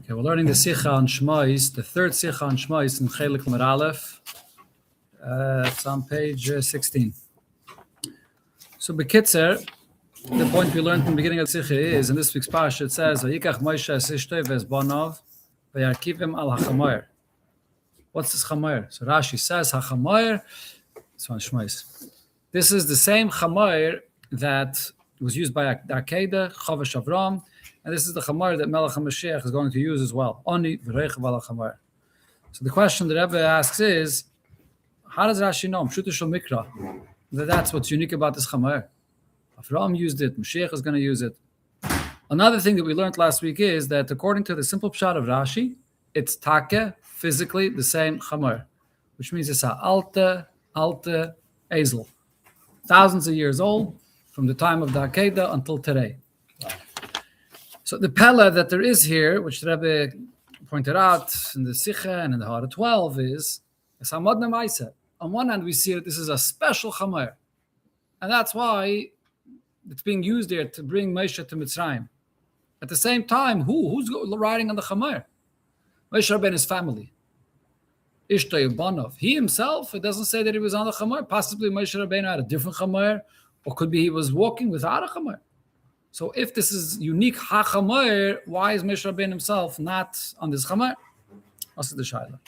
Okay, we're learning the sicha on Shmois, the third sicha on Shmois in Chelik Mer Aleph. It's on page 16. So, Bekitzer, the point we learned in the beginning of the sicha is, in this week's parsha, it says, Vayikach Moshe es ishtoi v'es banov, v'yarkivim al hachamoyer. What's this chamoyer? So Rashi says, hachamoyer, it's on Shmois. This is the same chamoyer that was used by Akeda, Chavash Avram, and this is the chamoyer that Melech HaMashiach is going to use as well. Oni v'reichav al chamoyer. So the question the Rebbe asks is, how does Rashi know? Pshuta shel mikra. That's what's unique about this chamoyer. Avram used it, Mashiach is going to use it. Another thing that we learned last week is that according to the simple pshat of Rashi, it's take, physically the same chamoyer, which means it's a alte ezel. Thousands of years old, from the time of the Akeda until today. So the pella that there is here, which the Rebbe pointed out in the Sicha and in the Hara 12, is Samad Namaisa. On one hand, we see that this is a special chamoyer, and that's why it's being used there to bring Moshe to Mitzrayim. At the same time, who's riding on the chamoyer? Moshe Rabbeinu's family. Ishtay Banov. He himself, it doesn't say that he was on the chamoyer. Possibly Moshe Rabbeinu had a different chamoyer, or could be he was walking without a chamoyer. So if this is unique ha-chamoyer, why is Moshe Rabbeinu himself not on this chamoyer? What's the shaila?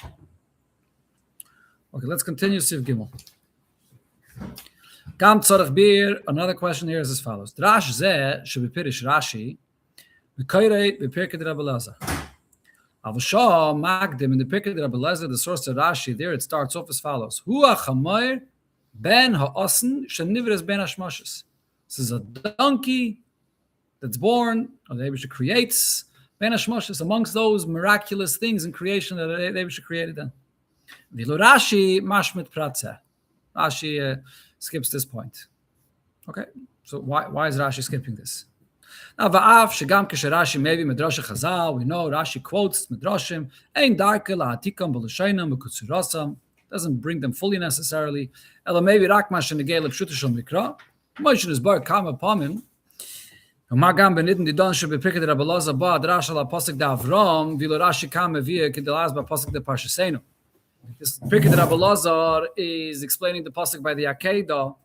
Okay, let's continue Siv Gimel. Gam tzorach bir, another question here is as follows. Drash zeh shebepirish Rashi, v'koirei b'pirkei Rabbi Elazar. Avashah magdim in the Pirkei Rabbi Elazar, the source of Rashi, there it starts off as follows. Hu ha-chamoyer ben ha'osen shenivres ben hashmoshes. This is a donkey that's born, or the Eibusha creates, ben hashmoshes, amongst those miraculous things in creation that the Eibusha created then. Vilu Rashi mashmit pratzeh. Rashi skips this point. Okay, so why is Rashi skipping this? Now, va'av shegam keshe Rashi maybe medrasha Chazal, we know Rashi quotes medrashim, ein darke la'atikam b'lashainam v'kutzurasam, doesn't bring them fully necessarily. Ela maybe rak ma shenegei l'pshuta shel mikra. Moshe is bar kam upon him. Magam benidin didon shebepirkei Rabbi Elazar ba drash ala pasuk da Avram vilu Rashi kam evia kedalaz ba pasuk de parshasenu. This Pirkei Rabbi Elazar is explaining the pasuk by the Akeda.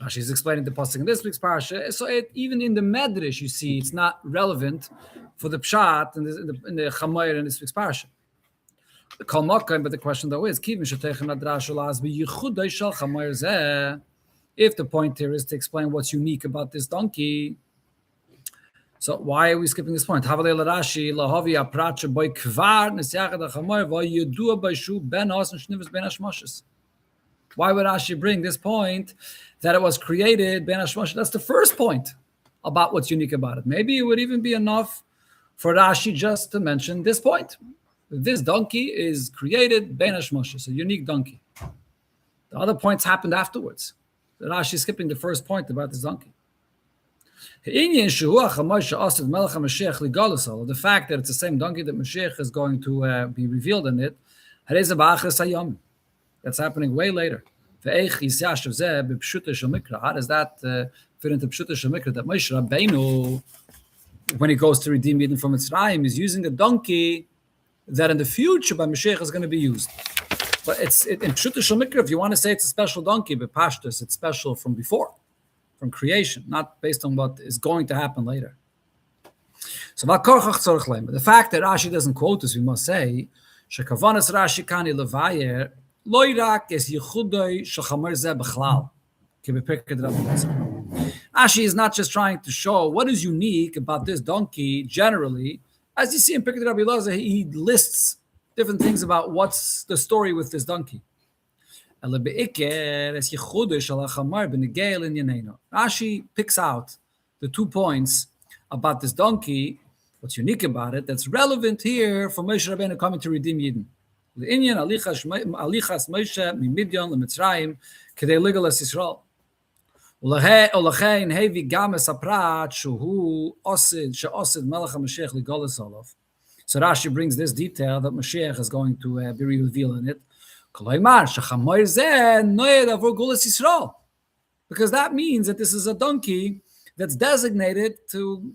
Rashi is explaining the pasuk in this week's parsha. So even in the Medrash, you see, it's not relevant for the pshat in the chamoyer in this week's parsha. The kol makom, but the question though is, if the point here is to explain what's unique about this donkey, so why are we skipping this point? Why would Rashi bring this point that it was created ben hashmoshes? That's the first point about what's unique about it. Maybe it would even be enough for Rashi just to mention this point. This donkey is created ben hashmoshes, a unique donkey. The other points happened afterwards. Rashi is skipping the first point about this donkey. The fact that it's the same donkey that Mashiach is going to be revealed in it, that's happening way later. How does that fit into Pshuta Shel Mikra? That Moshe Rabbeinu, when he goes to redeem Eden from Mitzrayim, is using a donkey that in the future by Mashiach is going to be used. But in Pshuta Shel Mikra, if you want to say it's a special donkey, but Pashtus, it's special from before. From creation, not based on what is going to happen later. So the fact that Rashi doesn't quote this, we must say, Shekavanas Rashi kani levayer loirak es yichudoi shechamer zeh bechlal. Rashi is not just trying to show what is unique about this donkey generally. As you see in Pirkei Rabbi Elazar, he lists different things about what's the story with this donkey. Rashi picks out the 2 points about this donkey, what's unique about it, that's relevant here for Moshe Rabbeinu coming to redeem Yidden. L'inyan alichas Moshe mimidyon l'Mitzrayim k'dei ligalas Yisrael. U'lachein hevi gam es haprat shehu she'osid melech HaMashiach ligalas olav. So Rashi brings this detail that Mashiach is going to be revealed in it. Because that means that this is a donkey that's designated to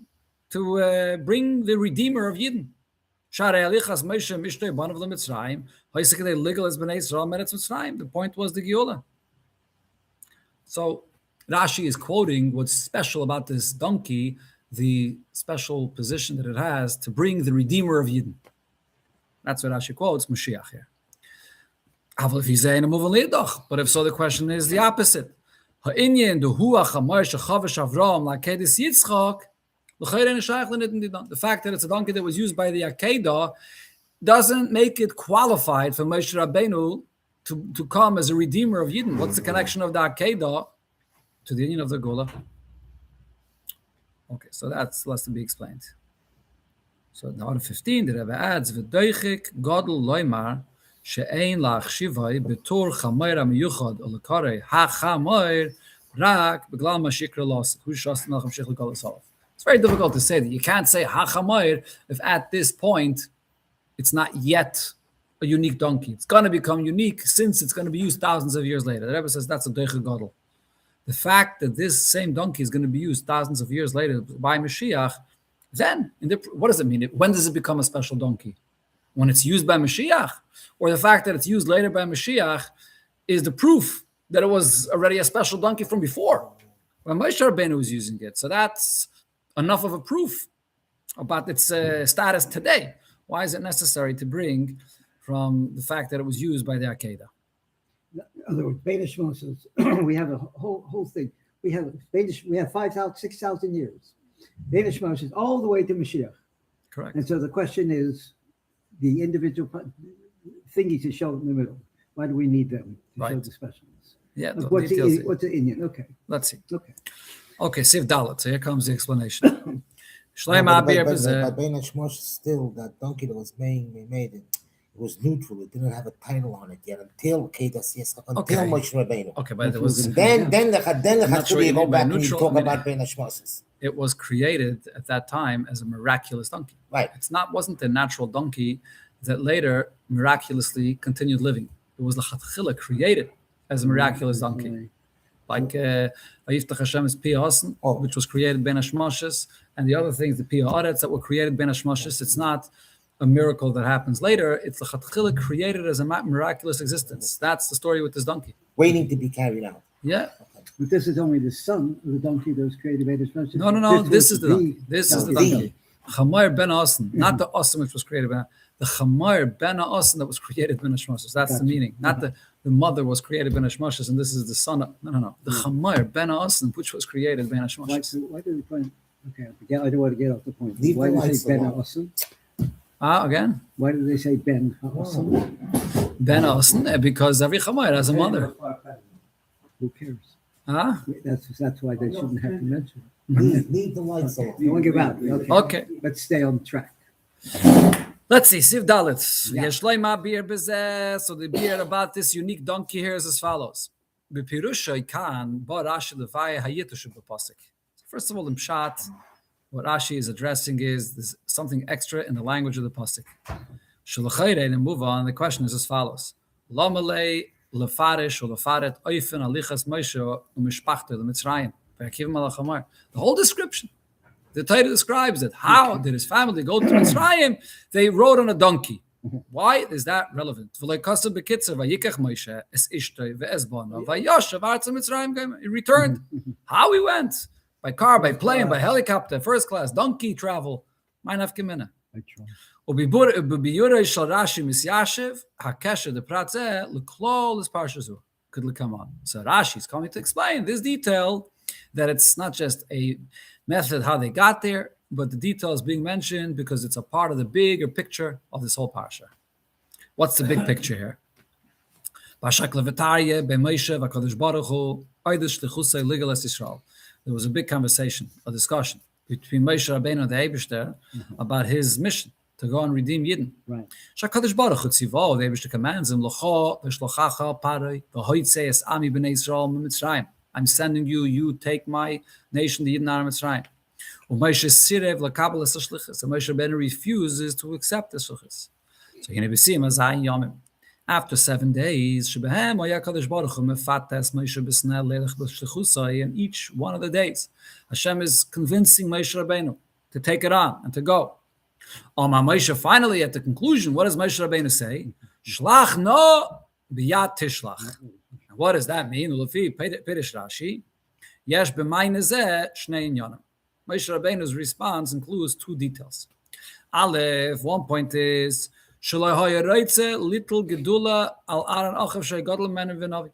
bring the Redeemer of Yidden. The point was the Geula. So Rashi is quoting what's special about this donkey, the special position that it has to bring the Redeemer of Yidden. That's what Rashi quotes, Moshiach here. But if so, the question is the opposite. The fact that it's a donkey that was used by the Akedah doesn't make it qualified for Moshe Rabbeinu to come as a redeemer of Yidden. What's the connection of the Akedah to the union of the Gula? Okay, so that's less to be explained. So in order 15, the Rebbe adds, "V'doichik gadol loymar she'ein la'achshivai betur chamayr amiyuchad olakarei ha'chamayr rak beglal mashikra lost hu shas melchem shich l'kol hasolaf." It's very difficult to say that. You can't say ha'chamayr if at this point it's not yet a unique donkey. It's going to become unique since it's going to be used thousands of years later. The Rebbe says that's a doichik gadol. The fact that this same donkey is going to be used thousands of years later by Mashiach, then what does it mean? When does it become a special donkey? When it's used by Mashiach? Or the fact that it's used later by Mashiach is the proof that it was already a special donkey from before, when Moshe Rabbeinu was using it. So that's enough of a proof about its status today. Why is it necessary to bring from the fact that it was used by the Akedah? In other words, Beit Moses, we have a whole thing. We have 5,000, 6,000 years. Beit Moses all the way to Mashiach. Correct. And so the question is, the individual thingies to show in the middle. Why do we need them to show the specialness? Yeah. What's the Indian? Okay. Let's see. Okay. Siv Dalet. So here comes the explanation. By Beit Moses, still that donkey that was being made. It was neutral. It didn't have a title on it yet until Kedas Yitzchak, until Moshe Rabbeinu. Okay, but it was then you go back and you talk about Beit Moses. It was created at that time as a miraculous donkey. Right. Wasn't a natural donkey that later miraculously continued living. It was l'chatchila created as a miraculous donkey. Like Vayiftach Hashem's Pia Hasan, which was created Ben Hashmoshes, and the other things, the Pia Aretz that were created Ben Hashmoshes. It's not a miracle that happens later. It's l'chatchila created as a miraculous existence. That's the story with this donkey. Waiting to be carried out. Yeah. But this is only the son of the donkey that was created by this person. No. This is the donkey. This is the donkey. Chamayr ben Asan, not the Asan which was created by the Chamayr ben Asan that was created ben Hashmoshes. That's the meaning. Not the mother was created ben Hashmoshes, and this is the son of no. The Chamayr ben Asan which was created ben Hashmoshes. Why did we point? Okay, I don't want to get off the point. Why did they say ben Asan? Again? Why did they say ben Asan? Ben Asan, because every Chamayr has a mother. Who cares? That's why they shouldn't have to mention it. Leave the lights on. You want to give out? Okay. Let's stay on track. Let's see. Siv Dalet. So the beer about this unique donkey here is as follows. First of all, in Pshat, what Rashi is addressing is there's something extra in the language of the pasuk. And move on. The question is as follows: Lamalei lefarish or lefaret oifen alichas Moshe umishpachte leMitzrayim. The whole description. The title describes it. How did his family go to Mitzrayim? They rode on a donkey. Why is that relevant? He returned. How he went? By car, by plane, by helicopter, first class, donkey travel. Could come on. So Rashi is coming to explain this detail, that it's not just a method how they got there, but the detail is being mentioned because it's a part of the bigger picture of this whole parsha. What's the big picture here? There was a big conversation, a discussion between Moshe Rabbeinu and the Eibishter about his mission to go and redeem Yidden. Right. Shakadosh Baruch Hu tzivo, the Eibishter commands him, L'cho v'shlochacha paroi v'hoitze es ami b'nei Yisrael mitzrayim. I'm sending you, you take my nation, the Yidden out of Mitzrayim. Moshe sirev l'kabel es hashlichus. And Moshe Rabbeinu refuses to accept the shlichus. So he nebesim azayin yomim. After 7 days, shebehem hayakadosh baruch hu mefates Moshe b'snei leilach b'shlichusai. And each one of the days, Hashem is convincing Moshe Rabbeinu to take it on and to go. Moshe, finally, at the conclusion, what does Moshe Rabbeinu say? Shlach no biyat tishlach. What does that mean? Lefi Pirish Rashi, yesh b'mayne zeh shnei inyanim. Moshe Rabbeinu's response includes two details. Aleph, one point is shaloi haya reitze little gedula al aran achav shei gadol men v'navi.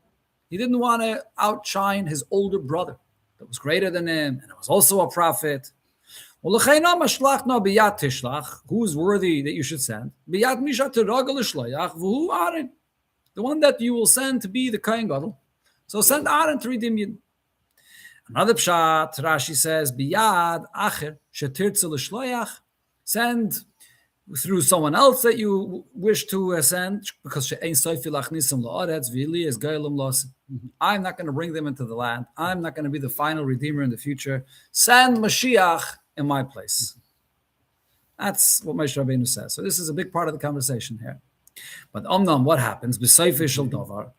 He didn't want to outshine his older brother that was greater than him and was also a prophet. Who's worthy that you should send? The one that you will send to be the Kohen Gadol. So send Aaron to redeem you. Another pshat, Rashi says, biyad acher shetirtze l'shloyach. Send through someone else that you wish to send, because she'ein soifi lachnisam la'aretz v'ili es geilam los. I'm not going to bring them into the land. I'm not going to be the final redeemer in the future. Send Mashiach in my place. That's what Moshe Rabbeinu says. So this is a big part of the conversation here. But what happens? B'seife shel davar,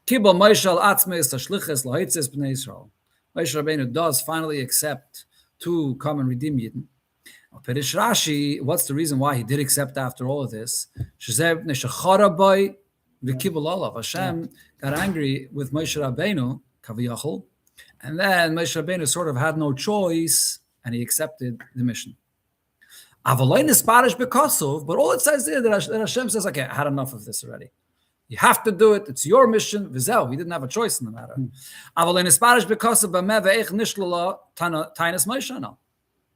kibel Moshe al atzmei es tashliches lahitzes b'nei Yisrael. Moshe Rabbeinu does finally accept to come and redeem Yidden. Pirish Rashi, what's the reason why he did accept after all of this? Hashem got angry with Moshe Rabbeinu, kaviyachol, and then Moshe Rabbeinu sort of had no choice, and he accepted the mission. But all it says there that Hashem says, okay, I had enough of this already. You have to do it. It's your mission. Vizel, he didn't have a choice in the matter.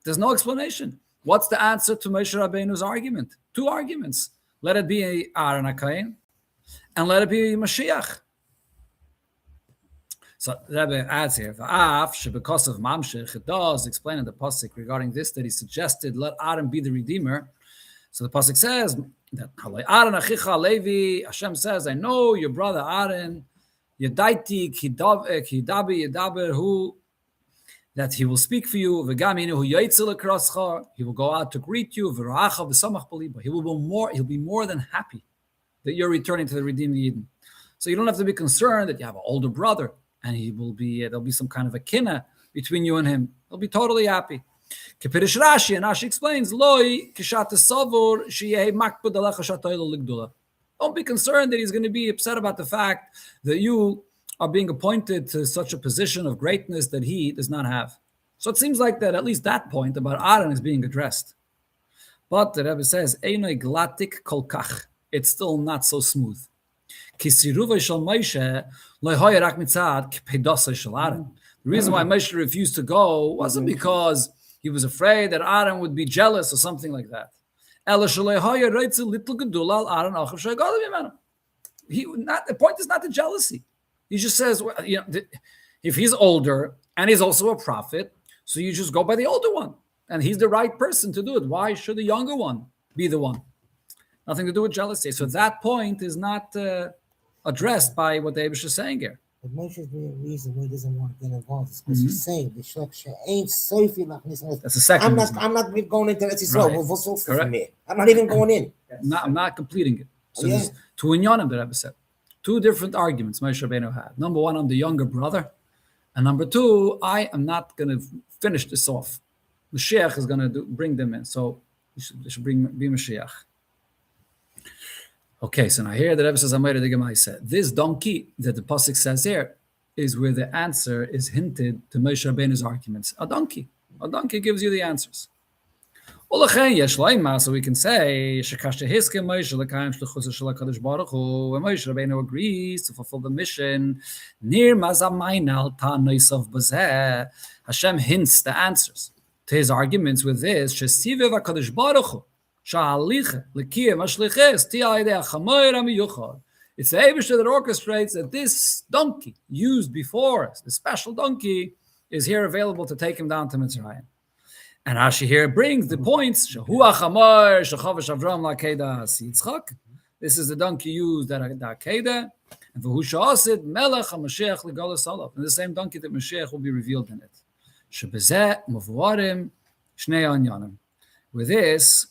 There's no explanation. What's the answer to Moshe Rabbeinu's argument? Two arguments. Let it be Aaron HaKohen, and let it be Mashiach. So the Rebbe adds here, because of Mamshech, it does explain in the Pasuk regarding this that he suggested let Aaron be the Redeemer. So the Pasuk says that Aaron Achicha Levi, Hashem says, I know your brother Aaron, Yedaiti Kidabi Yedaber Hu, that he will speak for you. He will go out to greet you. He'll be more than happy that you're returning to the redeemed Eden. So you don't have to be concerned that you have an older brother and he will be there'll be some kind of a kinna between you and him. He'll be totally happy. Kepirish Rashi, and Rashi explains, don't be concerned that he's going to be upset about the fact that you are being appointed to such a position of greatness that he does not have. So it seems like that at least that point about Aaron is being addressed. But the Rebbe says, Einoi glatik kolkach. It's still not so smooth. The reason why Moshe refused to go wasn't because he was afraid that Aaron would be jealous or something like that. The point is not the jealousy. He just says, well, if he's older and he's also a prophet, so you just go by the older one. And he's the right person to do it. Why should the younger one be the one? Nothing to do with jealousy. So that point is not addressed by what the Abish is saying here. But Moshe's reason why he doesn't want to get involved is because he's saying the Shloksha ain't soifi like this. That's the second. I'm not going into that. Right. I'm not even going in. I'm not completing it. So there's two inyanim that Rebbe said. Two different arguments Moshe Rabbeinu had. Number one, I'm the younger brother. And number two, I am not going to finish this off. Mashiach is going to bring them in. So they should be Mashiach. Okay, so now here the Rebbe says, this donkey that the Pasuk says here is where the answer is hinted to Moshe Rabbeinu's arguments. A donkey. A donkey gives you the answers. So we can say, when Moshe Rabbeinu agrees to fulfill the mission, Hashem hints the answers to his arguments with this. It's the Eibusher that orchestrates that this donkey used before us, the special donkey, is here available to take him down to Mitzrayim. And Rashi here brings the points. This is the donkey used at the Akedah. And the same donkey that Mashiach will be revealed in it. With this,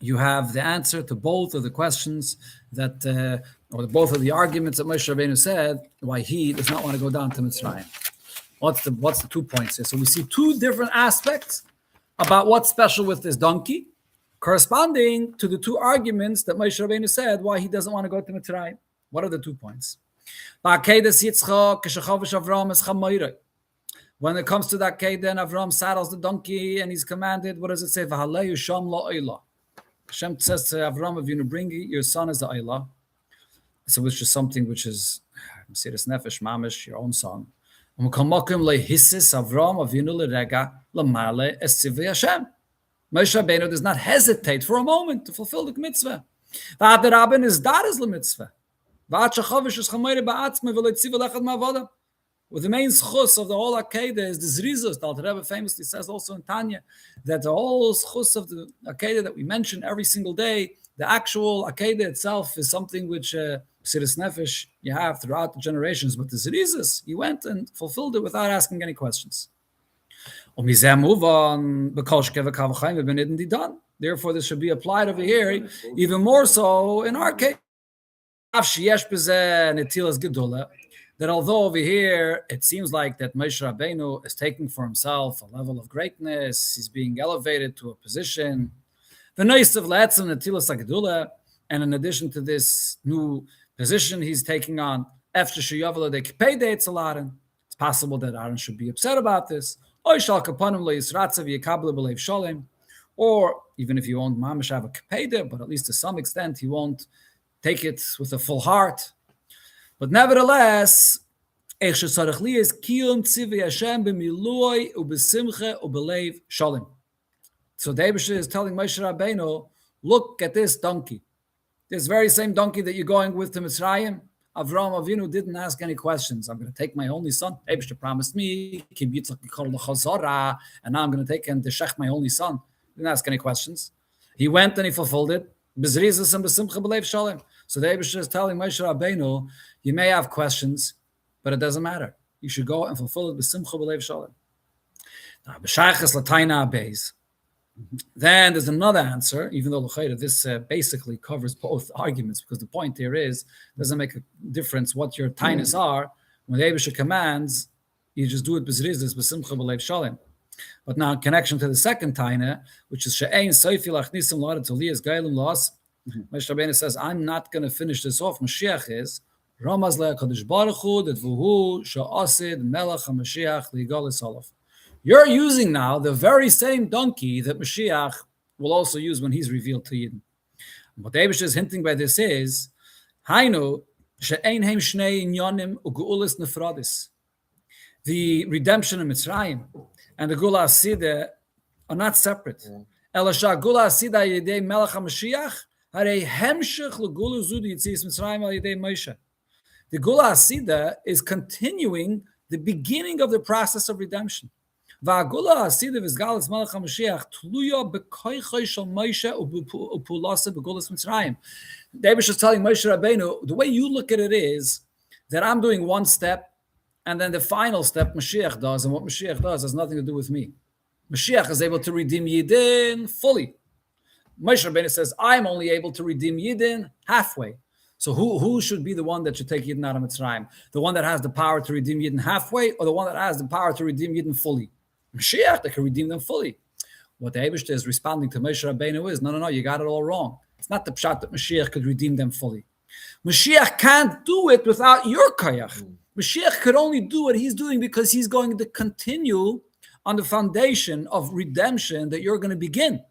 you have the answer to both of the questions that, or both of the arguments that Moshe Rabbeinu said, why he does not want to go down to Mitzrayim. What's the 2 points here? So we see two different aspects about what's special with this donkey. corresponding to the two arguments that Moshe Rabbeinu said why he doesn't want to go to Mitzrayim. What are the 2 points? When it comes to that Akedah, and Avram saddles the donkey and he's commanded, what does it say? Hashem says to Avram, bring your son as the Eilah. So which is something which is Mesiras Nefesh, Mamish, your own son. Moshe Rabbeinu does not hesitate for a moment to fulfill the mitzvah. With the main schus of the whole Akedah is the zrizos. The Alter Rebbe famously says also in Tanya that the whole schus of the Akedah that we mention every single day, the actual Akedah itself is something which Mesiras Nefesh you have throughout the generations. But the zrizos, he went and fulfilled it without asking any questions. Therefore, this should be applied over here, even more so in our case. That although over here it seems like that Moshe Rabbeinu is taking for himself a level of greatness, he's being elevated to a position. And in addition to this new position he's taking on, it's possible that Aaron should be upset about this. Or even if he won't mamish have a kapeda, but at least to some extent he won't take it with a full heart. But nevertheless, so David is telling Moshe Rabbeinu, look at this donkey. This very same donkey that you're going with to Mitzrayim. Avraham Avinu didn't ask any questions. I'm going to take my only son. David promised me, and now I'm going to take and deshech my only son. Didn't ask any questions. He went and he fulfilled it. So David is telling Moshe Rabbeinu, you may have questions, but it doesn't matter. You should go and fulfill it b'simcha b'leiv shalom. Now, b'shaychas l'tayna abeis. Then there's another answer, even though this basically covers both arguments, because the point here is, it doesn't make a difference what your tainas are. When the Eibusha commands, you just do it b'zrizis b'simcha b'leiv shalom. But now in connection to the second taina, which is she'ein soifi lachnisim l'aretz oliyas gailim loss, Moshe Rabbeinu says, I'm not going to finish this off. Mashiach is Ramaz le'akadosh baruch hu that v'hu sha'asid melech ha'mashiach li'yigalis halav. You're using now the very same donkey that Mashiach will also use when he's revealed to Yidden. What David is hinting by this is, Hainu she'ein heim shnei inyanim u'gu'ulis nefradis. The redemption of Mitzrayim and the Gula Asida are not separate. Elasha Gula Asida yedei melech ha'mashiach harei hemshech l'gula zudi yitzis Mitzrayim al yedei Moshe. The Gula Asida is continuing the beginning of the process of redemption. Va'gula Asida v'zgalas melech ha'mashiach tluya b'koichoi shel Moshe u'pulasa b'gulas Mitzrayim. David is telling Moshe Rabbeinu, the way you look at it is that I'm doing one step, and then the final step Mashiach does, and what Mashiach does has nothing to do with me. Mashiach is able to redeem Yidden fully. Moshe Rabbeinu says, I'm only able to redeem Yidden halfway. So who should be the one that should take Yidden out of Mitzrayim? The one that has the power to redeem Yidden halfway, or the one that has the power to redeem Yidden fully? Mashiach, that can redeem them fully. What the Eibishter is responding to Moshe Rabbeinu is, no, you got it all wrong. It's not the pshat that Mashiach could redeem them fully. Mashiach can't do it without your koyach. Mashiach could only do what he's doing because he's going to continue on the foundation of redemption that you're going to begin.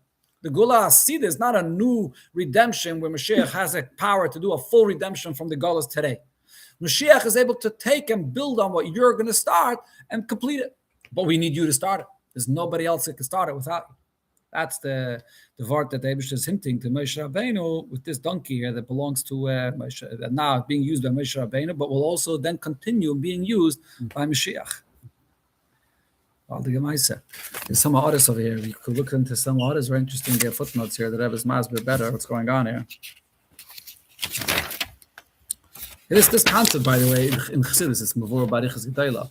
The Gula Asida is not a new redemption where Mashiach has a power to do a full redemption from the Gulas today. Mashiach is able to take and build on what you're going to start and complete it. But we need you to start it. There's nobody else that can start it without you. That's the word that David is hinting to Moshe Rabbeinu with this donkey here that belongs to Moshe, now being used by Moshe Rabbeinu, but will also then continue being used by Mashiach. There's some others over here. You could look into some others very interesting footnotes here that Rebbe's Masber better what's going on here. It is this concept, by the way, in Chassidus, it's Mavur Barichas Gedayla.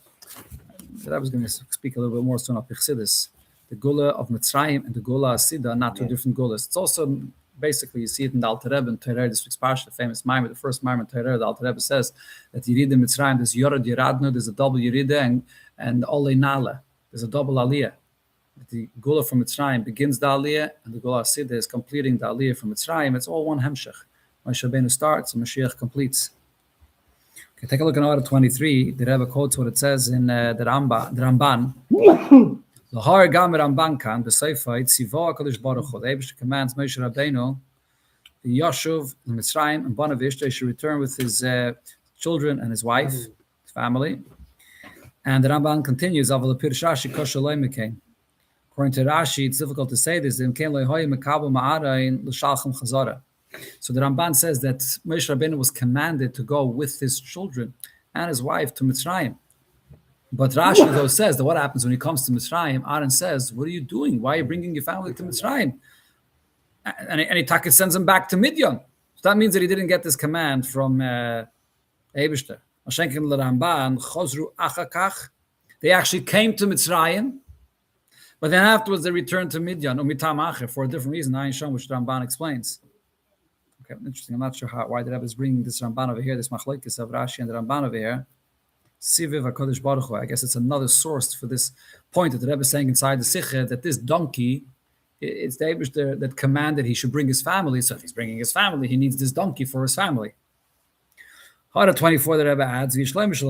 I was going to speak a little bit more soon about Chassidus. The Gula of Mitzrayim and the Gula Asida are not two different Gulas. It's also, basically, you see it in the Alter Rebbe in Torah, this week's Parsha, the famous Maimer, the first Maimer in Torah, the Alter Rebbe says that Yerida Mitzrayim, there's Yorad Yeradnu, there's a double Yerida, and Ole Nala, there's a double Aliyah. the Gula from Mitzrayim begins the Aliyah, and the Gula Asidah is completing the Aliyah from Mitzrayim. It's all one Hemshech. Moshe Rabbeinu starts and Mashiach completes. Okay, take a look in order 23. The Rebbe quotes what it says in the Ramban. L'har gam Ramban kan b'seifai tziva HaKadosh Baruch Hu. The Eibusher commands Moshe Rabbeinu, the Yashuv, the Mitzrayim, and Banavish, they should return with his children and his wife, his family. And the Ramban continues, Aval Pirish Rashi kosher loy mekain. According to Rashi, it's difficult to say this. So the Ramban says that Moshe Rabbeinu was commanded to go with his children and his wife to Mitzrayim. But Rashi though says that what happens when he comes to Mitzrayim, Aaron says, what are you doing? Why are you bringing your family to Mitzrayim? And he sends him back to Midian. So that means that he didn't get this command from Eibishter. They actually came to Mitzrayim, but then afterwards they returned to Midian, for a different reason, which Ramban explains. Okay, interesting. I'm not sure why the Rebbe is bringing this Ramban over here, this machlokes of Rashi and the Ramban over here. Siviv HaKadosh Baruch Hu. I guess it's another source for this point that the Rebbe is saying inside the sicha, that this donkey, it's the Eibishter that commanded he should bring his family. So if he's bringing his family, he needs this donkey for his family. Hara 24, the Rebbe adds, Rashi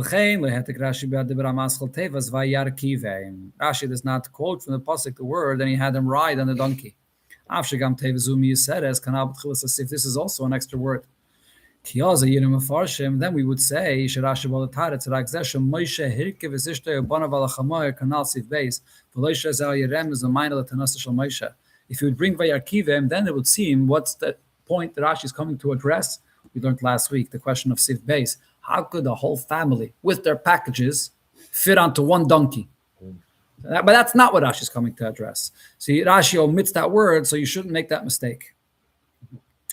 does not quote from the pasuk the word, and he had him ride on the donkey. If this is also an extra word. Then we would say, if you would bring Vayarkivim, then it would seem what's the point that Rashi is coming to address. We learned last week the question of Sif Beis. How could a whole family with their packages fit onto one donkey? But that's not what Rashi is coming to address. See, Rashi omits that word, so you shouldn't make that mistake.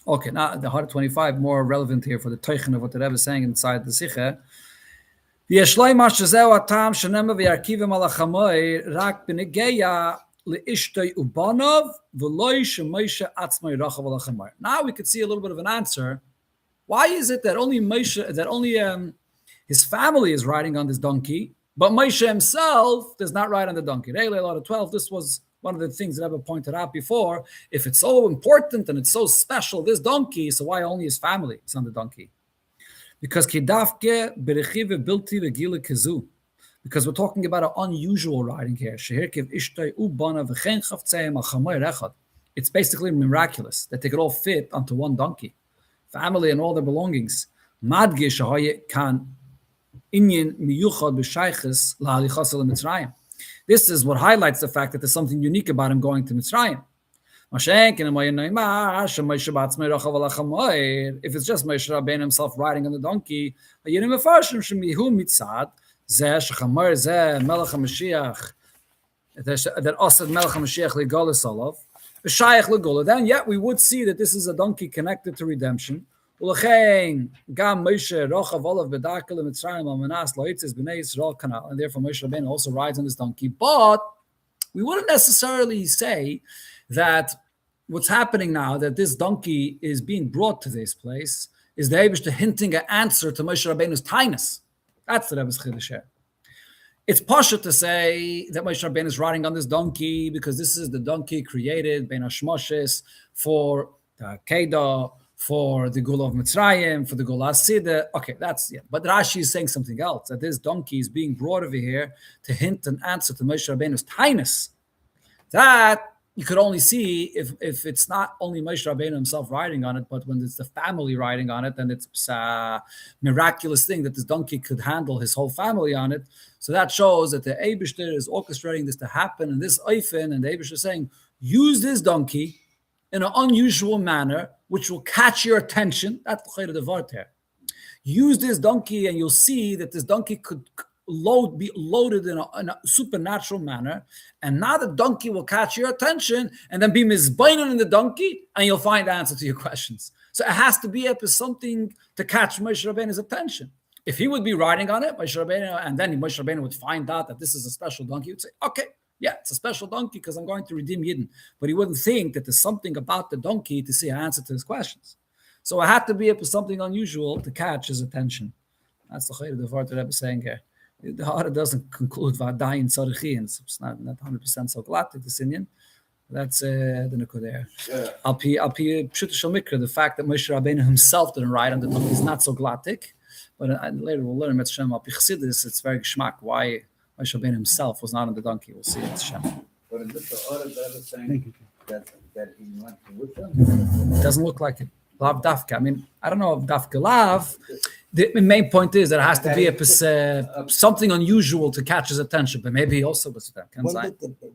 Okay, now the 125 more relevant here for the teichen of what the Rebbe is saying inside the Sicha. Now we could see a little bit of an answer. Why is it that only his family is riding on this donkey, but Moshe himself does not ride on the donkey? Lot 12. This was one of the things that Rebbe pointed out before. If it's so important and it's so special, this donkey, so why only his family is on the donkey? Because we're talking about an unusual riding here. It's basically miraculous that they could all fit onto one donkey, family and all their belongings. This is what highlights the fact that there's something unique about him going to Mitzrayim. If it's just Moshe Rabbeinu himself riding on the donkey, then yet we would see that this is a donkey connected to redemption. And therefore Moshe Rabbeinu also rides on this donkey. But we wouldn't necessarily say that what's happening now, that this donkey is being brought to this place, is the Eibishter hinting an answer to Moshe Rabbeinu's tainus. That's the Rebbe's chiddush here. It's pasha to say that Moshe Rabbeinu is riding on this donkey because this is the donkey created ben hashmoshes for the Kedah, for the Gula of Mitzrayim, for the Gula Asidah. Okay, that's it. But Rashi is saying something else, that this donkey is being brought over here to hint an answer to Moshe Rabbeinu's tainus. That you could only see if it's not only Moshe Rabbeinu himself riding on it, but when it's the family riding on it, then it's a miraculous thing that this donkey could handle his whole family on it. So that shows that the Eibishter is orchestrating this to happen in this oifen, and the Eibishter is saying, use this donkey in an unusual manner, which will catch your attention. That's the word here. Use this donkey, and you'll see that this donkey could be loaded in a supernatural manner, and now the donkey will catch your attention, and then be mizbainen in the donkey, and you'll find the answer to your questions. So it has to be up as something to catch Moshe Rabbeinu's attention. If he would be riding on it, Moshe Rabbeinu, and then Moshe Rabbeinu would find out that this is a special donkey, he would say, okay, yeah, it's a special donkey because I'm going to redeem Yidden. But he wouldn't think that there's something about the donkey to see an answer to his questions. So it had to be up as something unusual to catch his attention. That's the Chayr of the Rebbe saying here. The Hara doesn't conclude Vadayin Tzarichin. It's not 100% so galactic, this Indian. That's the Nukud there. Alpi Pshuta Shel Mikra, the fact that Moshe Rabbeinu himself didn't ride on the donkey is not so galactic. But later we'll learn Mitzvah Alpi Chassidus, it's very geschmack why Moshe Rabbeinu himself was not on the donkey. We'll see it. But in this order, that is Thank saying you. that he went to which one? It doesn't look like it. Lav Dafka. I mean, I don't know if Dafka Lav. The main point is that it has to be something unusual to catch his attention, but maybe he also was there.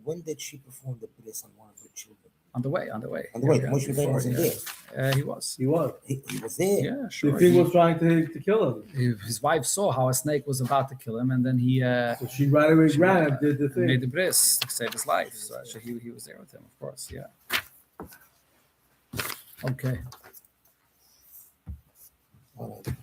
When did she perform the bris on one of her children? On the way. On the way. Moshe Rabbeinu wasn't there. He was. He was. He was there. Yeah, sure. The thing was trying to kill him. His wife saw how a snake was about to kill him, and then he So she right away ran and did the thing. made the bris to save his life. So actually, he was there with him, of course. Yeah. Okay. All right.